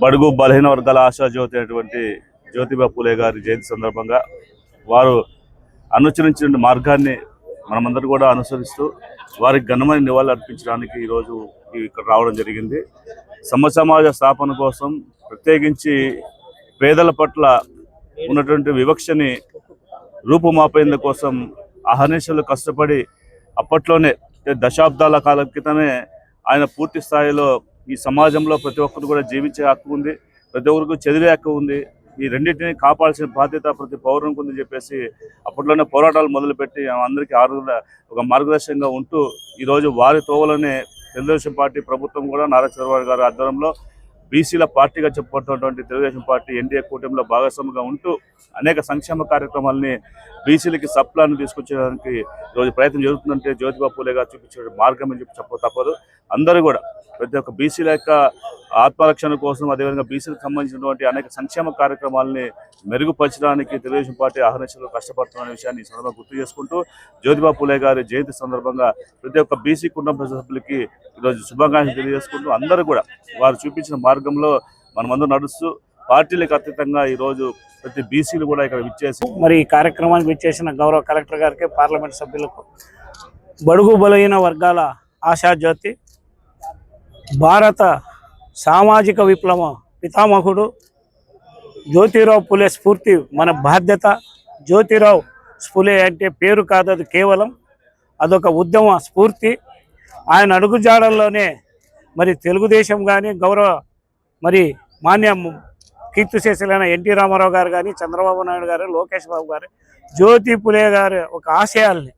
బడుగు బలహీన వర్గాల ఆశాజ్యోతి అయినటువంటి జ్యోతిబా పూలే గారి జయంతి సందర్భంగా వారు అనుసరించిన మార్గాన్ని మనమందరూ కూడా అనుసరిస్తూ వారికి ఘనమైన నివాళులు అర్పించడానికి ఈరోజు ఇక్కడ రావడం జరిగింది. సమాజ స్థాపన కోసం, ప్రత్యేకించి పేదల పట్ల ఉన్నటువంటి వివక్షని రూపుమాపేందు కోసం అహర్నిశలు కష్టపడి అప్పట్లోనే దశాబ్దాల కాలం క్రితమే ఆయన పూర్తి స్థాయిలో ఈ సమాజంలో ప్రతి ఒక్కరు కూడా జీవించే హక్కు ఉంది, ప్రతి ఒక్కరికి చదివే హక్కు ఉంది, ఈ రెండింటిని కాపాడాల్సిన బాధ్యత ప్రతి పౌరునికి ఉందని చెప్పేసి అప్పట్లోనే పోరాటాలు మొదలుపెట్టి అందరికీ ఒక మార్గదర్శకంగా ఉంటూ ఈరోజు వారి తోవలోనే తెలుగుదేశం పార్టీ ప్రభుత్వం కూడా నారా చంద్రబాబు గారి ఆధ్వర్యంలో బీసీల పార్టీగా చెప్పుకుంటున్నటువంటి తెలుగుదేశం పార్టీ ఎన్డీఏ కూటమిలో భాగస్వామిగా ఉంటూ అనేక సంక్షేమ కార్యక్రమాలని బీసీలకి సప్లాన్ని తీసుకొచ్చేదానికి ఈరోజు ప్రయత్నం జరుగుతుందంటే జ్యోతిబా పూలే గారు చూపించే మార్గం అని చెప్ప తప్పదు. అందరూ కూడా ప్రతి ఒక్క బీసీల యొక్క ఆత్మరక్షణ కోసం, అదేవిధంగా బీసీలకు సంబంధించినటువంటి అనేక సంక్షేమ కార్యక్రమాలని మెరుగుపరచడానికి తెలుగుదేశం పార్టీ అహర్నిశలు కష్టపడుతున్న విషయాన్ని సందర్భంగా గుర్తు చేసుకుంటూ జ్యోతిబా పూలే గారి జయంతి సందర్భంగా ప్రతి ఒక్క బీసీ కుటుంబ సభ్యులకి ఈరోజు శుభాకాంక్షలు తెలియజేసుకుంటూ అందరూ కూడా వారు చూపించిన మార్గంలో మనమందరూ నడుస్తూ పార్టీలకు అతీతంగా ఈరోజు ప్రతి బీసీలు కూడా ఇక్కడ విచ్చేసి మరి ఈ కార్యక్రమానికి విచ్చేసిన గౌరవ కలెక్టర్ గారికి, పార్లమెంట్ సభ్యులకు, బడుగు బలహీన వర్గాల ఆశాజ్యోతి, భారత సామాజిక విప్లవ పితామహుడు జ్యోతిరావు పూలే స్ఫూర్తి మన బాధ్యత. జ్యోతిరావు పూలే అంటే పేరు కాదు, అది కేవలం అదొక ఉద్యమ స్ఫూర్తి. ఆయన అడుగుజాడల్లోనే మరి తెలుగుదేశం కానీ, గౌరవ మరి మాన్య కీర్తిశేషులైన ఎన్టీ రామారావు గారు కానీ, చంద్రబాబు నాయుడు గారు, లోకేష్ బాబు గారు జ్యోతి పూలే గారి ఒక ఆశయాల్ని,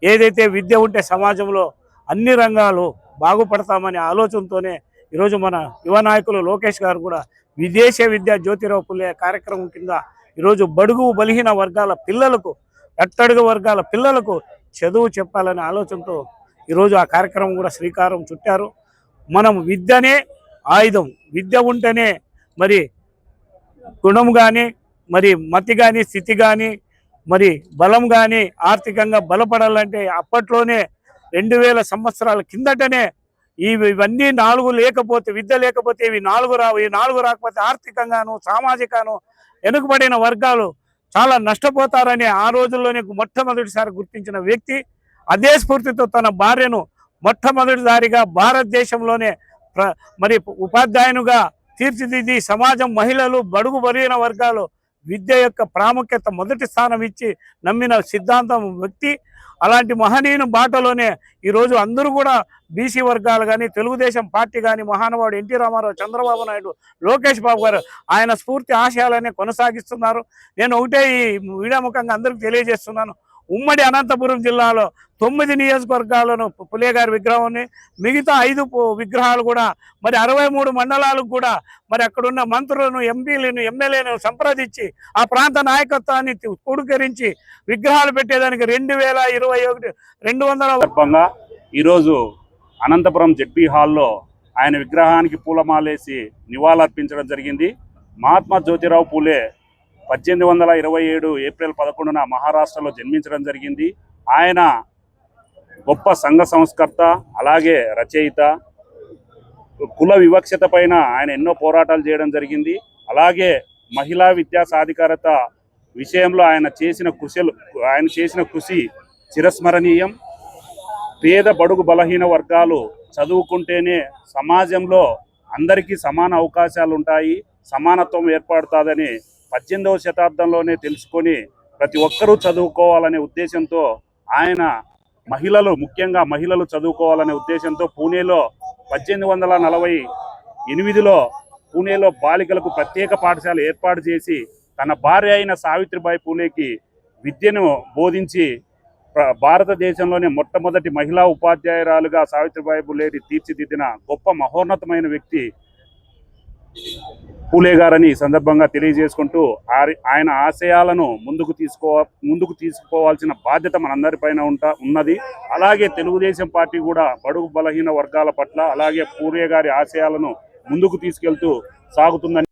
ఏదైతే విద్య ఉంటే సమాజంలో అన్ని రంగాలు బాగుపడతామనే ఆలోచనతోనే ఈరోజు మన యువ నాయకులు లోకేష్ గారు కూడా విదేశ విద్య జ్యోతిరావు పూలే కార్యక్రమం కింద ఈరోజు బడుగు బలహీన వర్గాల పిల్లలకు, అట్టడుగు వర్గాల పిల్లలకు చదువు చెప్పాలనే ఆలోచనతో ఈరోజు ఆ కార్యక్రమం కూడా శ్రీకారం చుట్టారు. మనం విద్యనే ఆయుధం, విద్య ఉంటేనే మరి గుణం కానీ, మరి మతి కానీ, స్థితి కానీ, మరి బలం కానీ, ఆర్థికంగా బలపడాలంటే అప్పట్లోనే 2000 సంవత్సరాల కిందటనే ఇవన్నీ 4 లేకపోతే, విద్య లేకపోతే ఇవి 4 రావు. ఈ 4 రాకపోతే ఆర్థికంగాను, సామాజికను వెనుకబడిన వర్గాలు చాలా నష్టపోతారని ఆ రోజుల్లోనే మొట్టమొదటిసారి గుర్తించిన వ్యక్తి. అదే స్ఫూర్తితో తన భార్యను మొట్టమొదటిసారిగా భారతదేశంలోనే మరి ఉపాధ్యాయునిగా తీర్చిదిద్ది సమాజం, మహిళలు, బడుగు బలహీన వర్గాలు విద్య యొక్క ప్రాముఖ్యత మొదటి స్థానం ఇచ్చి నమ్మిన సిద్ధాంతం వ్యక్తి. అలాంటి మహనీయుని బాటలోనే ఈరోజు అందరూ కూడా బీసీ వర్గాలు కానీ, తెలుగుదేశం పార్టీ కానీ, మహానుభావుడు ఎన్టీ రామారావు, చంద్రబాబు నాయుడు, లోకేష్ బాబు గారు ఆయన స్ఫూర్తి ఆశయాలనే కొనసాగిస్తున్నారు. నేను ఒకటే ఈ మీడియా ముఖంగా అందరికీ తెలియజేస్తున్నాను, ఉమ్మడి అనంతపురం జిల్లాలో 9 నియోజకవర్గాలను పూలే గారి విగ్రహాన్ని, మిగతా 5 విగ్రహాలు కూడా మరి 63 మండలాలకు కూడా మరి అక్కడున్న మంత్రులను, ఎంపీలను, ఎమ్మెల్యేలను సంప్రదించి ఆ ప్రాంత నాయకత్వాన్ని కూడుకరించి విగ్రహాలు పెట్టేదానికి 2021 ఈరోజు అనంతపురం జెడ్పీ హాల్లో ఆయన విగ్రహానికి పూలమాలేసి నివాళులర్పించడం జరిగింది. మహాత్మా జ్యోతిరావు పూలే 1827 ఏప్రిల్ 11న మహారాష్ట్రలో జన్మించడం జరిగింది. ఆయన గొప్ప సంఘ సంస్కర్త, అలాగే రచయిత. కుల వివక్షత పైన ఆయన ఎన్నో పోరాటాలు చేయడం జరిగింది. అలాగే మహిళా విద్యా సాధికారత విషయంలో ఆయన చేసిన కృషి చిరస్మరణీయం. పేద బడుగు బలహీన వర్గాలు చదువుకుంటేనే సమాజంలో అందరికీ సమాన అవకాశాలు ఉంటాయి, సమానత్వం ఏర్పడుతుందని 18వ శతాబ్దంలోనే తెలుసుకొని ప్రతి ఒక్కరూ చదువుకోవాలనే ఉద్దేశంతో ఆయన ముఖ్యంగా మహిళలు చదువుకోవాలనే ఉద్దేశంతో పూణేలో 1848లో పూణేలో బాలికలకు ప్రత్యేక పాఠశాల ఏర్పాటు చేసి తన భార్య అయిన సావిత్రిబాయి పూలేకి విద్యను బోధించి భారతదేశంలోనే మొట్టమొదటి మహిళా ఉపాధ్యాయురాలుగా సావిత్రిబాయి పూలేని తీర్చిదిద్దిన గొప్ప మహోన్నతమైన వ్యక్తి పూలే గారని సందర్భంగా తెలియజేసుకుంటూ ఆయన ఆశయాలను ముందుకు తీసుకోవాల్సిన బాధ్యత మనందరిపైన ఉన్నది. అలాగే తెలుగుదేశం పార్టీ కూడా బడుగు బలహీన వర్గాల పట్ల, అలాగే పూలే గారి ఆశయాలను ముందుకు తీసుకెళ్తూ సాగుతుందని